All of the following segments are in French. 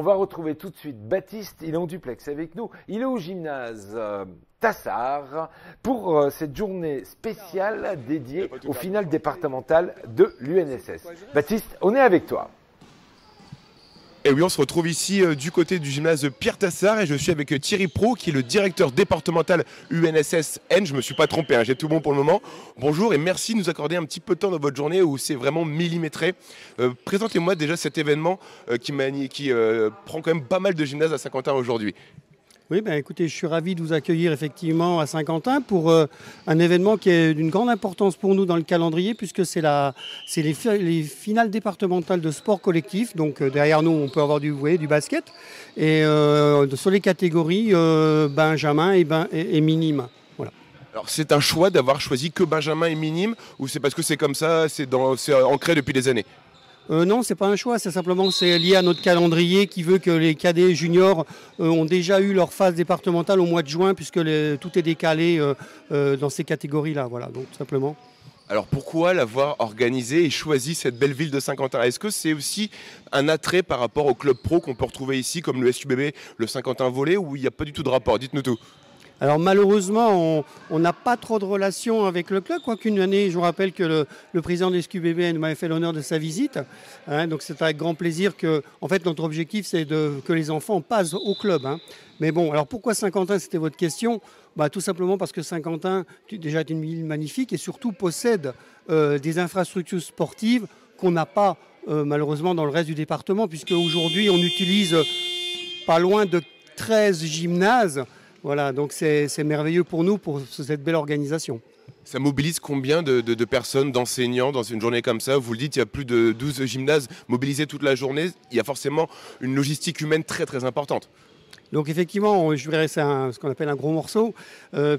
On va retrouver tout de suite Baptiste, il est en duplex avec nous. Il est au gymnase Tassard pour cette journée spéciale dédiée au final départemental de l'UNSS. Baptiste, on est avec toi. Et oui, on se retrouve ici du côté du gymnase Pierre Tassard et je suis avec Thierry Pro qui est le directeur départemental UNSS N. Je ne me suis pas trompé, hein, j'ai tout bon pour le moment. Bonjour et merci de nous accorder un petit peu de temps dans votre journée où c'est vraiment millimétré. Présentez-moi déjà cet événement qui prend quand même pas mal de gymnases à Saint-Quentin aujourd'hui. Oui, écoutez, je suis ravi de vous accueillir effectivement à Saint-Quentin pour un événement qui est d'une grande importance pour nous dans le calendrier puisque c'est les finales départementales de sport collectif. Donc derrière nous, on peut avoir du basket et sur les catégories Benjamin et minime. Voilà. Alors c'est un choix d'avoir choisi que Benjamin et minime ou c'est parce que c'est comme ça, c'est ancré depuis des années? Non, c'est pas un choix, c'est simplement c'est lié à notre calendrier qui veut que les cadets juniors ont déjà eu leur phase départementale au mois de juin puisque tout est décalé dans ces catégories-là. Voilà, donc tout simplement. Alors pourquoi l'avoir organisé et choisi cette belle ville de Saint-Quentin? Est-ce que c'est aussi un attrait par rapport au club pro qu'on peut retrouver ici comme le SQBB, le Saint-Quentin Volley ou il n'y a pas du tout de rapport? Dites-nous tout. Alors malheureusement, on n'a pas trop de relations avec le club, quoiqu'une année, je vous rappelle que le président de SQBB m'avait fait l'honneur de sa visite. Hein, donc c'est avec grand plaisir que, en fait, notre objectif, c'est que les enfants passent au club. Hein. Mais bon, alors pourquoi Saint-Quentin, c'était votre question? Tout simplement parce que Saint-Quentin, déjà, est une ville magnifique et surtout possède des infrastructures sportives qu'on n'a pas malheureusement dans le reste du département, puisque aujourd'hui, on utilise pas loin de 13 gymnases. Voilà, donc c'est merveilleux pour nous, pour cette belle organisation. Ça mobilise combien de personnes, d'enseignants dans une journée comme ça? Vous le dites, il y a plus de 12 gymnases mobilisés toute la journée. Il y a forcément une logistique humaine très très importante. Donc effectivement, je dirais c'est ce qu'on appelle un gros morceau,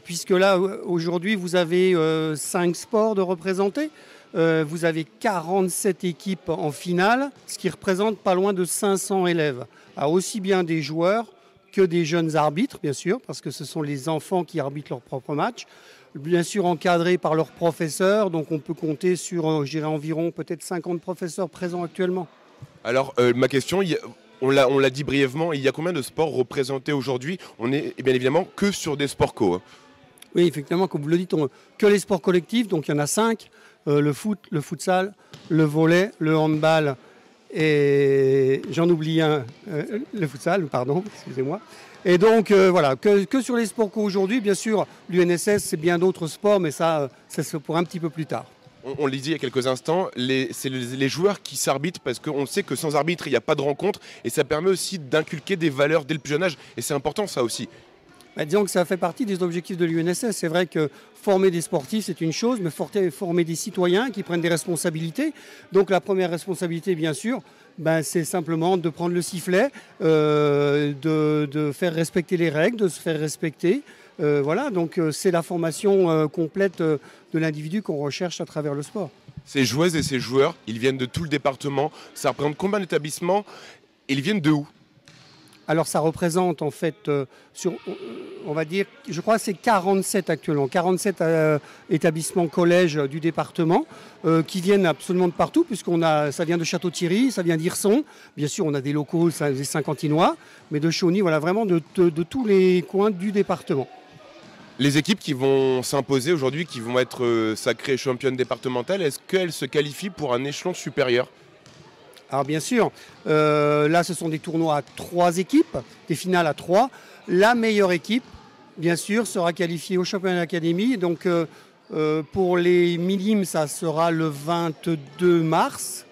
puisque là, aujourd'hui, vous avez 5 sports de représentés. Vous avez 47 équipes en finale, ce qui représente pas loin de 500 élèves. Alors, aussi bien des joueurs que des jeunes arbitres, bien sûr, parce que ce sont les enfants qui arbitrent leur propre match, bien sûr encadrés par leurs professeurs, donc on peut compter sur, je dirais, environ peut-être 50 professeurs présents actuellement. Alors, ma question, on l'a dit brièvement, il y a combien de sports représentés aujourd'hui? On est bien évidemment que sur des sports co. Hein. Oui, effectivement, comme vous le dites, que les sports collectifs, donc il y en a 5, le foot, le futsal, le volley, le handball, et j'en oublie un, le futsal, pardon, excusez-moi. Et donc voilà, que sur les sports qu'aujourd'hui, bien sûr, l'UNSS, c'est bien d'autres sports, mais ça se pour un petit peu plus tard. On l'a dit il y a quelques instants, c'est les joueurs qui s'arbitrent parce qu'on sait que sans arbitre, il n'y a pas de rencontre et ça permet aussi d'inculquer des valeurs dès le plus jeune âge et c'est important ça aussi. Disons que ça fait partie des objectifs de l'UNSS. C'est vrai que former des sportifs, c'est une chose, mais former des citoyens qui prennent des responsabilités. Donc la première responsabilité, bien sûr, c'est simplement de prendre le sifflet, de faire respecter les règles, de se faire respecter. Voilà, donc c'est la formation complète de l'individu qu'on recherche à travers le sport. Ces joueuses et ces joueurs, ils viennent de tout le département. Ça représente combien d'établissements? Ils viennent de où? Alors ça représente en fait, on va dire, je crois que c'est 47 actuellement, 47 établissements collèges du département qui viennent absolument de partout, ça vient de Château-Thierry, ça vient d'Hirson, bien sûr on a des locaux, des Saint-Quentinois, mais de Chauny, voilà, vraiment de tous les coins du département. Les équipes qui vont s'imposer aujourd'hui, qui vont être sacrées championnes départementales, est-ce qu'elles se qualifient pour un échelon supérieur? Alors bien sûr, là ce sont des tournois à 3 équipes, des finales à 3. La meilleure équipe, bien sûr, sera qualifiée au championnat d'académie. Donc pour les minimes, ça sera le 22 mars.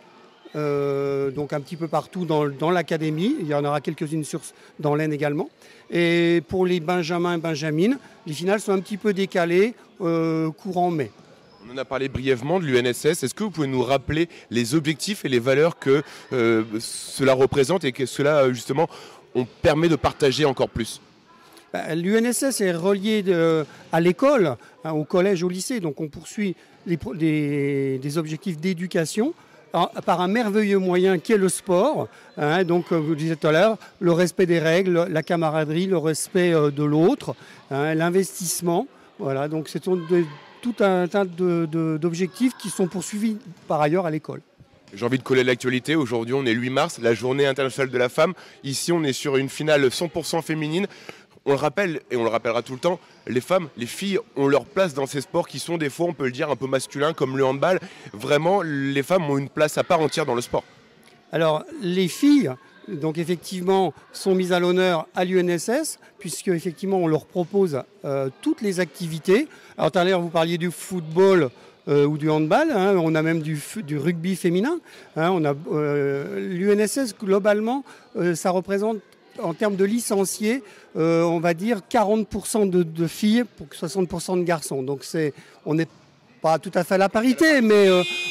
Donc un petit peu partout dans l'académie. Il y en aura quelques-unes dans l'Aisne également. Et pour les benjamins et benjamines, les finales sont un petit peu décalées courant mai. On en a parlé brièvement de l'UNSS. Est-ce que vous pouvez nous rappeler les objectifs et les valeurs que cela représente et que cela, justement, on permet de partager encore plus? L'UNSS est relié à l'école, hein, au collège, au lycée. Donc on poursuit des objectifs d'éducation par un merveilleux moyen qu'est le sport. Hein, donc, comme je vous disais tout à l'heure, le respect des règles, la camaraderie, le respect de l'autre, hein, l'investissement. Voilà, donc c'est tout un tas d'objectifs qui sont poursuivis par ailleurs à l'école. J'ai envie de coller l'actualité. Aujourd'hui, on est le 8 mars, la journée internationale de la femme. Ici, on est sur une finale 100% féminine. On le rappelle, et on le rappellera tout le temps, les femmes, les filles ont leur place dans ces sports qui sont des fois, on peut le dire, un peu masculins, comme le handball. Vraiment, les femmes ont une place à part entière dans le sport. Alors, les filles, donc effectivement, sont mises à l'honneur à l'UNSS, puisque effectivement, on leur propose toutes les activités. Alors, tout à l'heure, vous parliez du football ou du handball, hein, on a même du rugby féminin. Hein, l'UNSS, globalement, ça représente, en termes de licenciés, on va dire 40% de filles pour 60% de garçons. Donc on n'est pas tout à fait à la parité, mais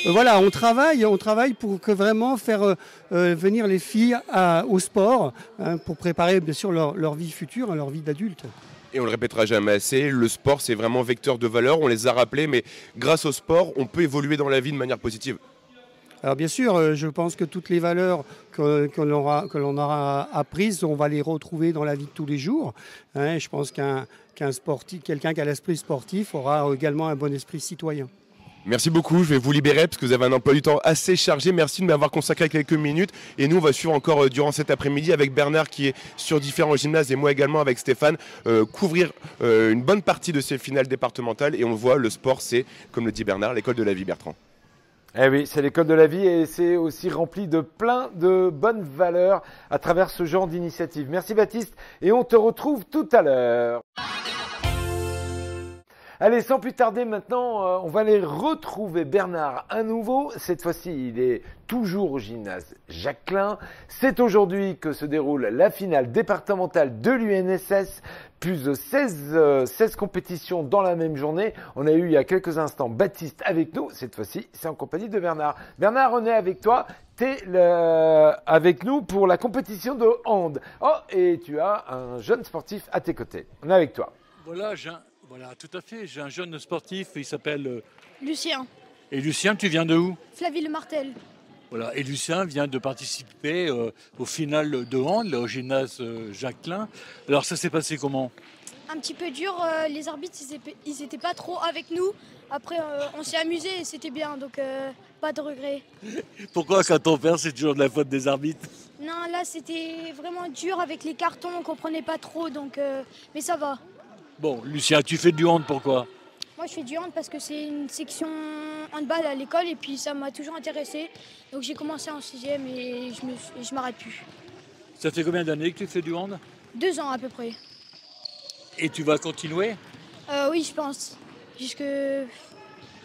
voilà, on travaille pour que vraiment faire venir les filles au sport, hein, pour préparer bien sûr leur vie future, leur vie d'adulte. Et on le répétera jamais assez, le sport c'est vraiment vecteur de valeur, on les a rappelés, mais grâce au sport, on peut évoluer dans la vie de manière positive. Alors bien sûr, je pense que toutes les valeurs que l'on aura apprises, on va les retrouver dans la vie de tous les jours. Hein, je pense qu'un sportif, quelqu'un qui a l'esprit sportif aura également un bon esprit citoyen. Merci beaucoup, je vais vous libérer parce que vous avez un emploi du temps assez chargé. Merci de m'avoir consacré quelques minutes. Et nous, on va suivre encore durant cet après-midi avec Bernard qui est sur différents gymnases et moi également avec Stéphane, couvrir une bonne partie de ces finales départementales. Et on le voit, le sport, c'est, comme le dit Bernard, l'école de la vie, Bertrand. Eh oui, c'est l'école de la vie et c'est aussi rempli de plein de bonnes valeurs à travers ce genre d'initiative. Merci Baptiste et on te retrouve tout à l'heure. Allez, sans plus tarder maintenant, on va aller retrouver Bernard à nouveau. Cette fois-ci, il est toujours au gymnase Jacquelin. C'est aujourd'hui que se déroule la finale départementale de l'UNSS. Plus de 16 compétitions dans la même journée. On a eu il y a quelques instants Baptiste avec nous. Cette fois-ci, c'est en compagnie de Bernard. Bernard, on est avec toi. Tu es avec nous pour la compétition de hand. Oh, et tu as un jeune sportif à tes côtés. On est avec toi. Voilà, tout à fait. J'ai un jeune sportif, il s'appelle Lucien. Et Lucien, tu viens de où? Flavie-le-Martel. Voilà, et Lucien vient de participer au final de hand, au gymnase Jacquelin. Alors ça s'est passé comment? Un petit peu dur, les arbitres, ils étaient pas trop avec nous. Après, on s'est amusé et c'était bien, donc pas de regret. Pourquoi quand on perd, c'est toujours de la faute des arbitres? Non, là, c'était vraiment dur avec les cartons, on comprenait pas trop, donc mais ça va. Bon, Lucien, tu fais du hand, pourquoi? Moi, je fais du hand parce que c'est une section handball à l'école et puis ça m'a toujours intéressé. Donc j'ai commencé en 6e et je m'arrête plus. Ça fait combien d'années que tu fais du hand? 2 ans à peu près. Et tu vas continuer? Oui, je pense.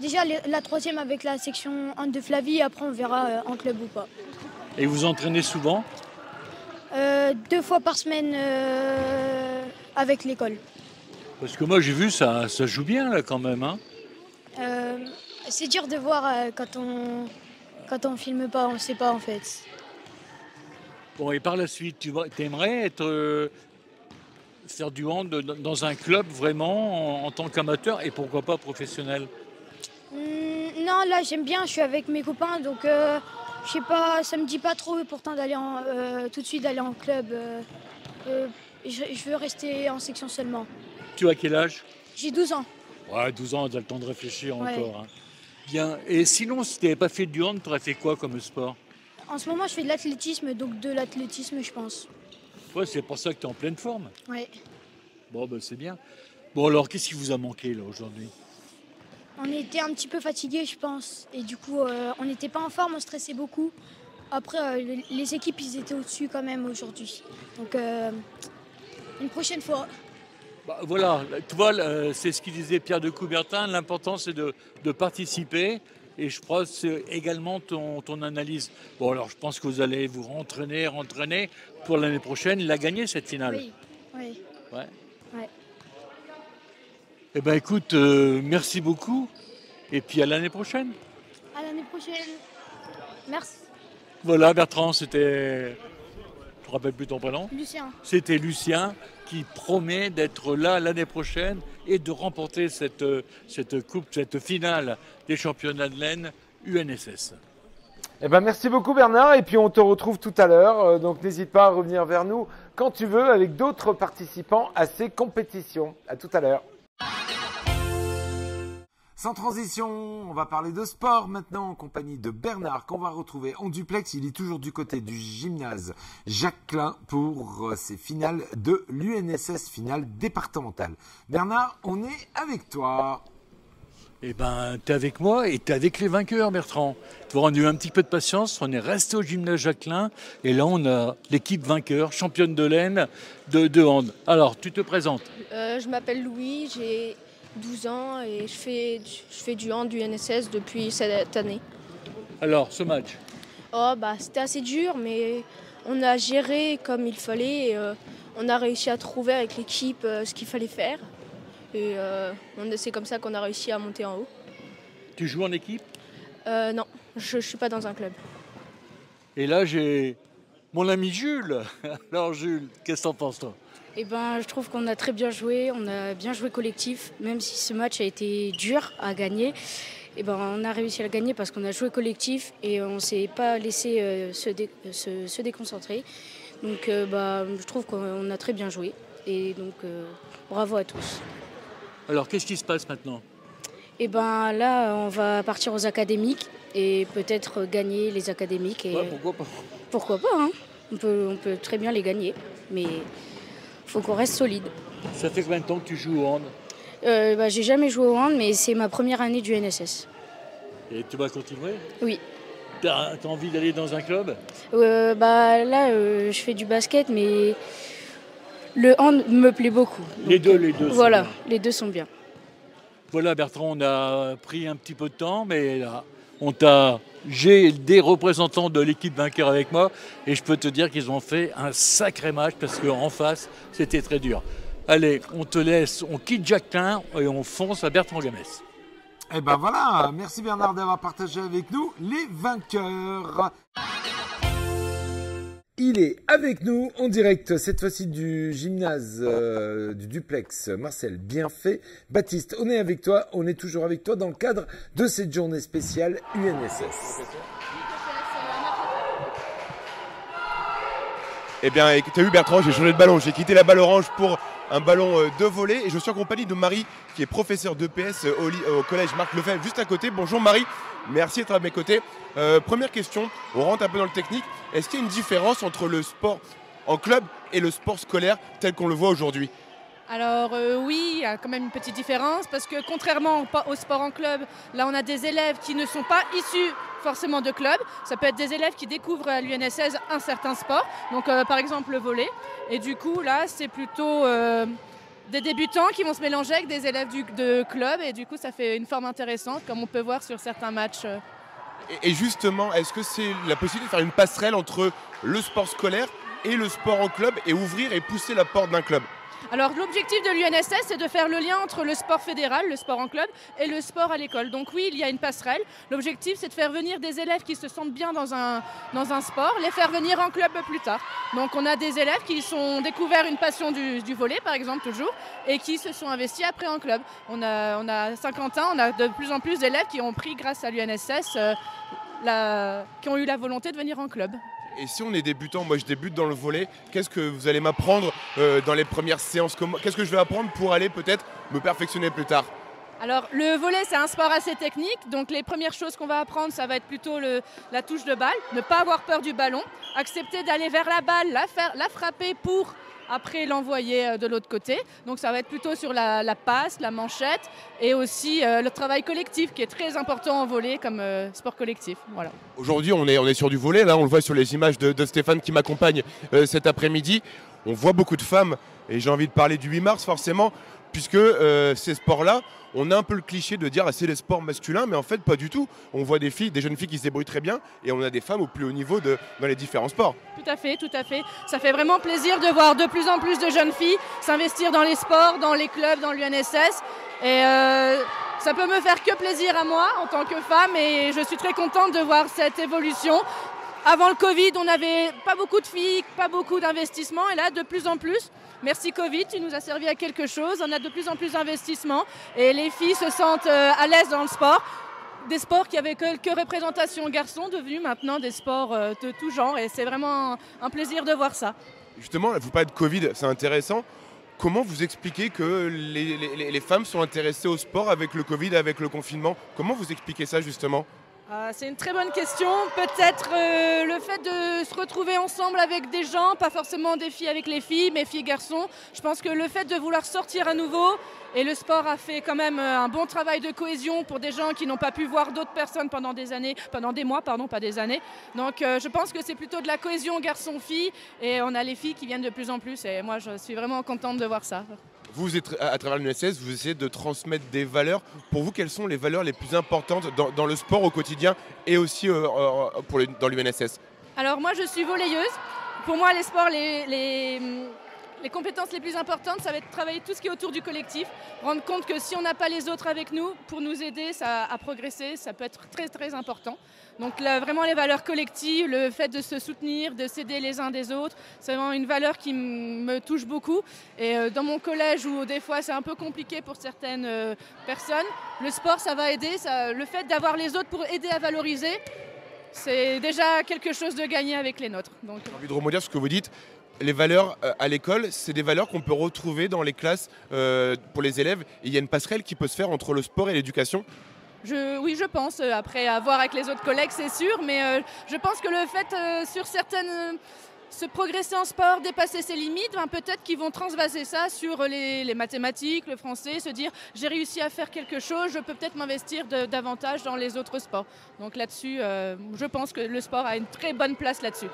Déjà la 3e avec la section hand de Flavie, après on verra en club ou pas. Et vous entraînez souvent? 2 fois par semaine avec l'école. Parce que moi j'ai vu, ça joue bien là quand même. Hein. C'est dur de voir quand on filme pas, on sait pas en fait. Bon, et par la suite, tu aimerais faire du hand dans un club vraiment en tant qu'amateur et pourquoi pas professionnel? Non, là j'aime bien, je suis avec mes copains, donc je sais pas, ça me dit pas trop pourtant d'aller tout de suite d'aller en club. Je veux rester en section seulement. Tu as quel âge? J'ai 12 ans. Ouais, 12 ans, tu as le temps de réfléchir Ouais. encore. Hein. Bien, et sinon, si tu n'avais pas fait du hand, tu aurais fait quoi comme sport? En ce moment, je fais de l'athlétisme, donc de l'athlétisme, je pense. Ouais, c'est pour ça que tu es en pleine forme. Ouais. Bon, ben c'est bien. Bon, alors, qu'est-ce qui vous a manqué là aujourd'hui? On était un petit peu fatigués, je pense. Et du coup, on n'était pas en forme, on stressait beaucoup. Après, les équipes, ils étaient au-dessus quand même aujourd'hui. Donc, une prochaine fois. Bah, voilà, tu vois, c'est ce qu'il disait Pierre de Coubertin. L'important, c'est de participer. Et je crois que c'est également ton analyse. Bon, alors, je pense que vous allez vous rentraîner pour l'année prochaine, la gagner, cette finale. Oui, oui. Ouais. Ouais. Eh bien, écoute, merci beaucoup. Et puis, à l'année prochaine. À l'année prochaine. Merci. Voilà, Bertrand, c'était... Je ne rappelle plus ton prénom. Lucien. C'était Lucien qui promet d'être là l'année prochaine et de remporter cette coupe, cette finale des championnats de l'Aisne UNSS. Eh ben, merci beaucoup Bernard et puis on te retrouve tout à l'heure. Donc n'hésite pas à revenir vers nous quand tu veux avec d'autres participants à ces compétitions. À tout à l'heure. Sans transition, on va parler de sport maintenant en compagnie de Bernard qu'on va retrouver en duplex. Il est toujours du côté du gymnase Jacquelin pour ses finales de l'UNSS, finale départementale. Bernard, on est avec toi. Eh ben, t'es avec moi et t'es avec les vainqueurs, Bertrand. Tu vois, on a eu un petit peu de patience, on est resté au gymnase Jacquelin et là, on a l'équipe vainqueur, championne de l'Aisne de hand. Alors, tu te présentes? Je m'appelle Louis, j'ai 12 ans et je fais du hand du NSS depuis cette année. Alors, ce match? C'était assez dur, mais on a géré comme il fallait et on a réussi à trouver avec l'équipe ce qu'il fallait faire. Et c'est comme ça qu'on a réussi à monter en haut. Tu joues en équipe? Non, je ne suis pas dans un club. Et là, j'ai mon ami Jules. Alors Jules, qu'est-ce que t'en penses, toi? Eh ben, je trouve qu'on a très bien joué, on a bien joué collectif, même si ce match a été dur à gagner. Eh ben, on a réussi à le gagner parce qu'on a joué collectif et on ne s'est pas laissé se déconcentrer. Donc je trouve qu'on a très bien joué et donc bravo à tous. Alors qu'est-ce qui se passe maintenant? Eh ben là, on va partir aux académiques et peut-être gagner les académiques. Et ouais, pourquoi pas? Pourquoi pas, hein. On peut très bien les gagner, mais faut qu'on reste solide. Ça fait combien de temps que tu joues au hand? J'ai jamais joué au hand, mais c'est ma première année du NSS. Et tu vas continuer? Oui. T'as envie d'aller dans un club? Là, je fais du basket, mais le hand me plaît beaucoup. Les deux voilà, sont bien. Les deux sont bien. Voilà Bertrand, on a pris un petit peu de temps, mais là, j'ai des représentants de l'équipe vainqueur avec moi et je peux te dire qu'ils ont fait un sacré match parce qu'en face, c'était très dur. Allez, on te laisse, on quitte Jacquelin et on fonce à Bertrand-Gamès. Et ben voilà, merci Bernard d'avoir partagé avec nous les vainqueurs. Il est avec nous en direct, cette fois-ci du gymnase du duplex Marcel Bienfait. Baptiste, on est avec toi, on est toujours avec toi dans le cadre de cette journée spéciale UNSS. Eh bien, tu as vu Bertrand, j'ai changé de ballon, j'ai quitté la balle orange pour un ballon de volley et je suis en compagnie de Marie qui est professeure d'EPS au collège Marc Lefebvre juste à côté. Bonjour Marie, merci d'être à mes côtés. Première question, on rentre un peu dans le technique. Est-ce qu'il y a une différence entre le sport en club et le sport scolaire tel qu'on le voit aujourd'hui? Alors oui, il y a quand même une petite différence parce que contrairement au sport en club, là on a des élèves qui ne sont pas issus forcément de club. Ça peut être des élèves qui découvrent à l'UNSS un certain sport, donc par exemple le volley. Et du coup là c'est plutôt des débutants qui vont se mélanger avec des élèves de club et du coup ça fait une forme intéressante comme on peut voir sur certains matchs. Et justement, est-ce que c'est la possibilité de faire une passerelle entre le sport scolaire et le sport en club et ouvrir et pousser la porte d'un club? Alors l'objectif de l'UNSS, c'est de faire le lien entre le sport fédéral, le sport en club, et le sport à l'école. Donc oui, il y a une passerelle. L'objectif, c'est de faire venir des élèves qui se sentent bien dans un sport, les faire venir en club plus tard. Donc on a des élèves qui ont découvert une passion du volley, par exemple, toujours, et qui se sont investis après en club. On a Saint-Quentin, on a de plus en plus d'élèves qui ont pris, grâce à l'UNSS, qui ont eu la volonté de venir en club. Et si on est débutant, moi je débute dans le volley, qu'est-ce que vous allez m'apprendre dans les premières séances? Qu'est-ce que je vais apprendre pour aller peut-être me perfectionner plus tard? Alors le volley c'est un sport assez technique, donc les premières choses qu'on va apprendre ça va être plutôt la touche de balle, ne pas avoir peur du ballon, accepter d'aller vers la balle, la frapper pour après l'envoyer de l'autre côté. Donc ça va être plutôt sur la passe, la manchette et aussi le travail collectif qui est très important en volley comme sport collectif. Voilà. Aujourd'hui on est sur du volley, là on le voit sur les images de Stéphane qui m'accompagne cet après-midi. On voit beaucoup de femmes et j'ai envie de parler du 8 mars forcément puisque ces sports-là, on a un peu le cliché de dire c'est les sports masculins, mais en fait pas du tout. On voit des jeunes filles qui se débrouillent très bien et on a des femmes au plus haut niveau dans les différents sports. Tout à fait, tout à fait. Ça fait vraiment plaisir de voir de plus en plus de jeunes filles s'investir dans les sports, dans les clubs, dans l'UNSS. Et ça peut me faire que plaisir à moi en tant que femme et je suis très contente de voir cette évolution. Avant le Covid, on n'avait pas beaucoup de filles, pas beaucoup d'investissements et là de plus en plus. Merci Covid, tu nous as servi à quelque chose. On a de plus en plus d'investissements et les filles se sentent à l'aise dans le sport. Des sports qui avaient quelques représentations garçons devenus maintenant des sports de tout genre et c'est vraiment un plaisir de voir ça. Justement, vous parlez de Covid, c'est intéressant. Comment vous expliquez que les femmes sont intéressées au sport avec le Covid, avec le confinement? Comment vous expliquez ça justement? C'est une très bonne question. Peut-être le fait de se retrouver ensemble avec des gens, pas forcément des filles avec les filles, mais filles et garçons. Je pense que le fait de vouloir sortir à nouveau, et le sport a fait quand même un bon travail de cohésion pour des gens qui n'ont pas pu voir d'autres personnes pendant des mois, pas des années. Donc je pense que c'est plutôt de la cohésion garçons-filles, et on a les filles qui viennent de plus en plus, et moi je suis vraiment contente de voir ça. Vous êtes à travers l'UNSS, vous essayez de transmettre des valeurs. Pour vous, quelles sont les valeurs les plus importantes dans le sport au quotidien et aussi dans l'UNSS? Alors moi je suis volleyeuse. Pour moi les sports, les compétences les plus importantes, ça va être travailler tout ce qui est autour du collectif, rendre compte que si on n'a pas les autres avec nous pour nous aider à progresser, ça peut être très très important. Donc là, vraiment les valeurs collectives, le fait de se soutenir, de s'aider les uns des autres, c'est vraiment une valeur qui me touche beaucoup. Et dans mon collège où des fois c'est un peu compliqué pour certaines personnes, le sport ça va aider, le fait d'avoir les autres pour aider à valoriser, c'est déjà quelque chose de gagné avec les nôtres. Donc, j'ai envie de rebondir sur ce que vous dites. Les valeurs à l'école, c'est des valeurs qu'on peut retrouver dans les classes pour les élèves. Et il y a une passerelle qui peut se faire entre le sport et l'éducation. Oui, je pense. Après, à voir avec les autres collègues, c'est sûr. Mais je pense que le fait, sur certaines... se progresser en sport, dépasser ses limites, peut-être qu'ils vont transvaser ça sur les mathématiques, le français, se dire j'ai réussi à faire quelque chose, je peux peut-être m'investir davantage dans les autres sports. Donc là-dessus, je pense que le sport a une très bonne place là-dessus.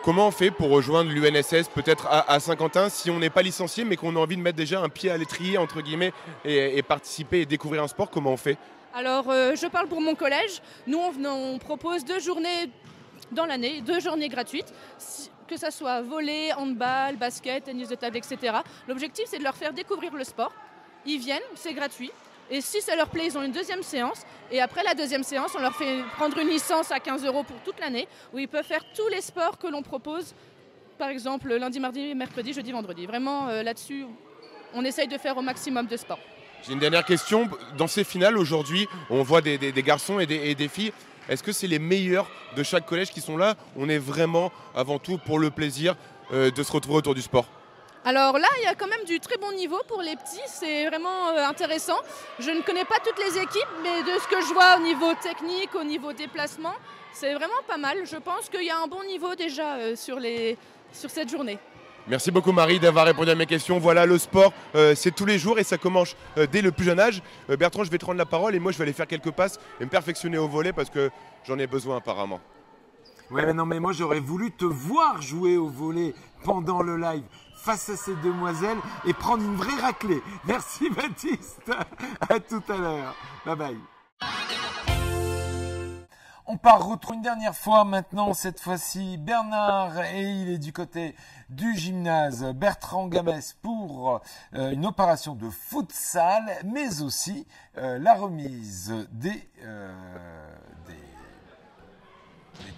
Comment on fait pour rejoindre l'UNSS peut-être à Saint-Quentin si on n'est pas licencié mais qu'on a envie de mettre déjà un pied à l'étrier entre guillemets et participer et découvrir un sport? Comment on fait? Alors je parle pour mon collège. Nous on propose 2 journées dans l'année, 2 journées gratuites, que ça soit volley, handball, basket, tennis de table, etc. L'objectif c'est de leur faire découvrir le sport. Ils viennent, c'est gratuit. Et si ça leur plaît, ils ont une deuxième séance. Et après la deuxième séance, on leur fait prendre une licence à 15 € pour toute l'année, où ils peuvent faire tous les sports que l'on propose. Par exemple, lundi, mardi, mercredi, jeudi, vendredi. Vraiment, là-dessus, on essaye de faire au maximum de sport. J'ai une dernière question. Dans ces finales, aujourd'hui, on voit des garçons et des filles. Est-ce que c'est les meilleurs de chaque collège qui sont là? On est vraiment, avant tout, pour le plaisir de se retrouver autour du sport? Alors là, il y a quand même du très bon niveau pour les petits, c'est vraiment intéressant. Je ne connais pas toutes les équipes, mais de ce que je vois au niveau technique, au niveau déplacement, c'est vraiment pas mal. Je pense qu'il y a un bon niveau déjà sur cette journée. Merci beaucoup Marie d'avoir répondu à mes questions. Voilà, le sport, c'est tous les jours et ça commence dès le plus jeune âge. Bertrand, je vais te rendre la parole et moi je vais aller faire quelques passes et me perfectionner au volley parce que j'en ai besoin apparemment. Ouais, mais non, mais moi j'aurais voulu te voir jouer au volley pendant le live face à ces demoiselles et prendre une vraie raclée. Merci Baptiste, à tout à l'heure. Bye bye. On part retrouver une dernière fois maintenant, cette fois-ci Bernard, et il est du côté du gymnase Bertrand Gamès pour une opération de futsal, mais aussi la remise des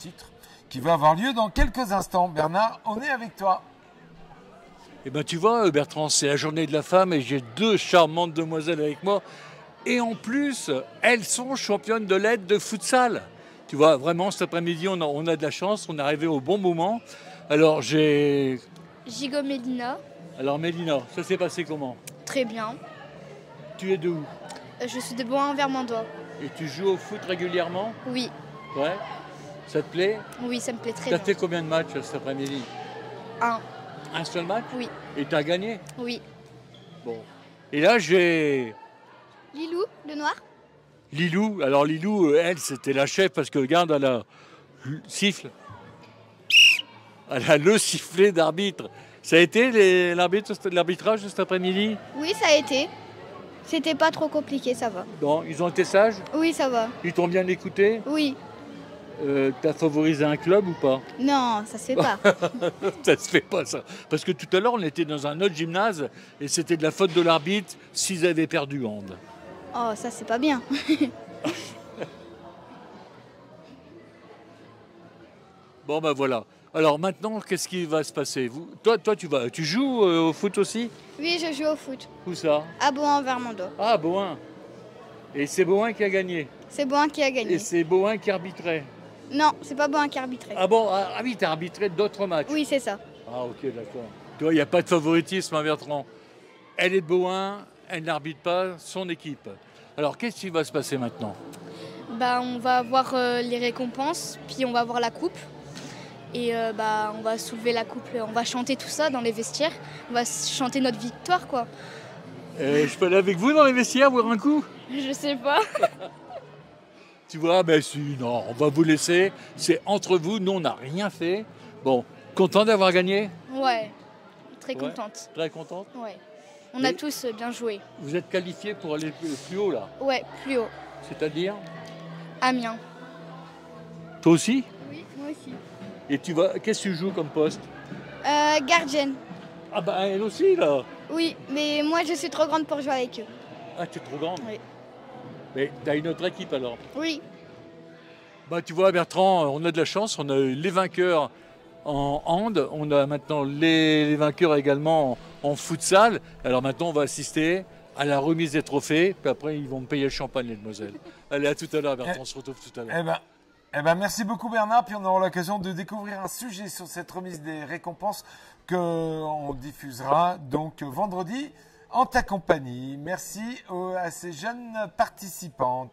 titres qui va avoir lieu dans quelques instants. Bernard, on est avec toi. Eh ben tu vois Bertrand, c'est la journée de la femme et j'ai 2 charmantes demoiselles avec moi. Et en plus, elles sont championnes de l'aide de futsal. Tu vois, vraiment cet après-midi, on a de la chance, on est arrivé au bon moment. Alors j'ai... Gigo Mélina. Alors Mélina, ça s'est passé comment? Très bien. Tu es de où? Je suis de Bois-en-Vermandois. Et tu joues au foot régulièrement? Oui. Ouais. Ça te plaît? Oui, ça me plaît très bien. bien. T'as fait combien de matchs cet après-midi? 1. Un seul match? Oui. Et t'as gagné? Oui. Bon. Et là, j'ai... Lilou, le noir? Lilou. Alors Lilou, elle, c'était la chef parce que regarde, elle a le siffle. Elle a le sifflet d'arbitre. Ça a été l'arbitrage de cet après-midi? Oui, ça a été. C'était pas trop compliqué, ça va. Bon, ils ont été sages? Oui, ça va. Ils t'ont bien écouté? Oui. T'as favorisé un club ou pas? Non, ça se fait pas. Ça se fait pas ça. Parce que tout à l'heure, on était dans un autre gymnase et c'était de la faute de l'arbitre s'ils avaient perdu hand. Oh, ça c'est pas bien. Bon ben voilà. Alors maintenant, qu'est-ce qui va se passer? Toi, tu joues au foot aussi? Oui, je joue au foot. Où ça? À Boin-en-Vermandois. Ah, Boin. Et c'est Boin qui a gagné? C'est Boin qui a gagné. Et c'est Boin qui arbitrait? Non, c'est pas Boin qui arbitrait. Ah bon? Ah oui, t'as arbitré d'autres matchs? Oui, c'est ça. Ah ok, d'accord. Toi, il n'y a pas de favoritisme, hein, Bertrand? Elle est de Bohain, elle n'arbitre pas son équipe. Alors, qu'est-ce qui va se passer maintenant? On va avoir les récompenses, puis on va avoir la coupe. Et on va soulever la coupe, on va chanter tout ça dans les vestiaires. On va chanter notre victoire, quoi. Je peux aller avec vous dans les vestiaires, boire un coup? Je sais pas. Tu vois, ben si, non, on va vous laisser. C'est entre vous, nous on n'a rien fait. Bon, content d'avoir gagné? Ouais, très Ouais. contente. Très contente? Ouais. On a tous bien joué. Vous êtes qualifiés pour aller plus haut là? Ouais, plus haut. C'est-à-dire? Amiens. Toi aussi? Oui, moi aussi. Et tu vas, qu'est-ce que tu joues comme poste? Gardienne. Ah bah elle aussi là! Oui, mais moi je suis trop grande pour jouer avec eux. Ah, tu es trop grande? Oui. Mais t'as une autre équipe alors? Oui. Bah tu vois Bertrand, on a de la chance, on a eu les vainqueurs en hand, on a maintenant les vainqueurs également en futsal. Alors maintenant on va assister à la remise des trophées, puis après ils vont me payer le champagne les demoiselles. Allez, à tout à l'heure Bertrand, on se retrouve tout à l'heure. Merci beaucoup Bernard, puis on aura l'occasion de découvrir un sujet sur cette remise des récompenses qu'on diffusera donc vendredi en ta compagnie. Merci à ces jeunes participantes.